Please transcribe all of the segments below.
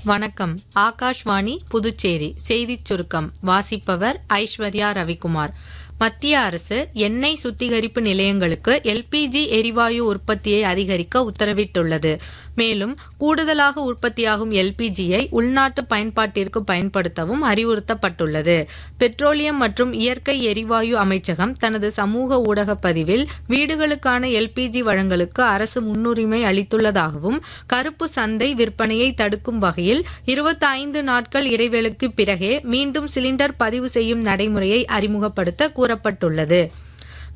வணக்கம். ஆகாஷ்வாணி புதுச்சேரி செய்திச் சுருக்கம் வாசிப்பவர் ஐஸ்வர்யா ரவிக்குமார். மத்திய அரசு எண்ணெய் சுத்திகரிப்பு நிலையங்களுக்கு எல்பிஜி எரிவாயு உற்பத்தியை அதிகரிக்க உத்தரவிட்டுள்ளது. மேலும் கூடுதலாக உற்பத்தியாகும் எல்பிஜியை உள்நாட்டு பயன்பாட்டிற்கு பயன்படுத்தவும் அறிவுறுத்தப்பட்டுள்ளது. பெட்ரோலியம் மற்றும் இயற்கை எரிவாயு அமைச்சகம் தனது சமூக ஊடக பதிவில் வீடுகளுக்கான எல்பிஜி வழங்கலுக்கு அரசு முன்னுரிமை அளித்துள்ளதாகவும், கருப்பு சந்தை விற்பனையை தடுக்கும் வகையில் 25 நாட்கள் இடைவெளிக்கு பிறகே மீண்டும் சிலிண்டர் பதிவு செய்யும் நடைமுறையை அறிமுகப்படுத்த கூறப்பட்டுள்ளது.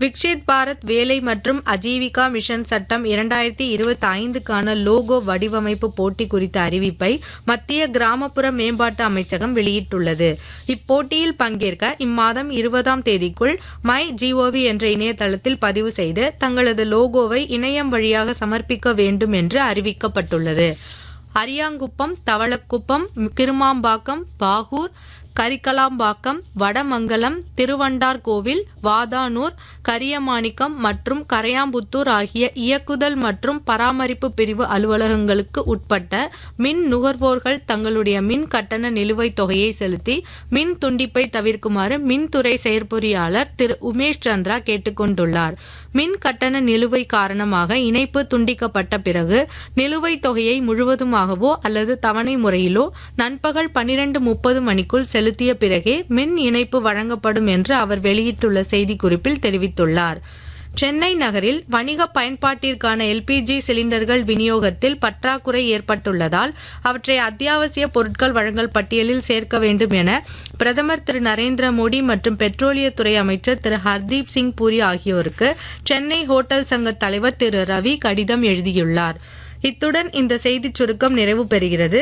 விக்ஷித் பாரத் வேலை மற்றும் அஜீவிகா மிஷன் சட்டம் 2025க்கான லோகோ வடிவமைப்பு போட்டி குறித்த அறிவிப்பை மத்திய கிராமப்புற மேம்பாட்டு அமைச்சகம் வெளியிட்டுள்ளது. இப்போட்டியில் பங்கேற்க இம்மாதம் 20ஆம் தேதிக்குள் MyGov என்ற இணையதளத்தில் பதிவு செய்து தங்களது லோகோவை இணையம் வழியாக சமர்ப்பிக்க வேண்டும் என்று அறிவிக்கப்பட்டுள்ளது. அரியாங்குப்பம், தவளக்குப்பம், கிருமாம்பாக்கம், பாகூர், கரிக்கலாம்பாக்கம், வடமங்கலம், திருவண்டார்கோவில், வாதானூர், கரியமாணிக்கம் மற்றும் கரையாம்புத்தூர் ஆகிய இயக்குதல் மற்றும் பராமரிப்பு பிரிவு அலுவலகங்களுக்கு உட்பட்ட மின் நுகர்வோர்கள் தங்களுடைய மின் கட்டண நிலுவைத் தொகையை செலுத்தி மின் துண்டிப்பை தவிர்க்குமாறு மின்துறை செயற்பொறியாளர் திரு உமேஷ் சந்திரா கேட்டுக்கொண்டுள்ளார். மின் கட்டண நிலுவை காரணமாக இணைப்பு துண்டிக்கப்பட்ட பிறகு நிலுவைத் தொகையை முழுவதுமாகவோ அல்லது தவணை முறையிலோ நண்பகல் 12:30 மணிக்குள் செலுத்திய பிறகே மின் இணைப்பு வழங்கப்படும் என்று அவர் வெளியிட்டுள்ள செய்திக்குறிப்பில் தெரிவித்துள்ளார். சென்னை நகரில் வணிக பயன்பாட்டிற்கான எல்பிஜி சிலிண்டர்கள் விநியோகத்தில் பற்றாக்குறை ஏற்பட்டுள்ளதால் அவற்றை அத்தியாவசிய பொருட்கள் வழங்கல் பட்டியலில் சேர்க்க வேண்டும் என பிரதமர் திரு நரேந்திர மோடி மற்றும் பெட்ரோலியத்துறை அமைச்சர் திரு ஹர்தீப் சிங் பூரி ஆகியோருக்கு சென்னை ஹோட்டல் சங்க தலைவர் திரு ரவி கடிதம் எழுதியுள்ளார். இத்துடன் இந்த செய்திச் சுருக்கம் நிறைவு பெறுகிறது.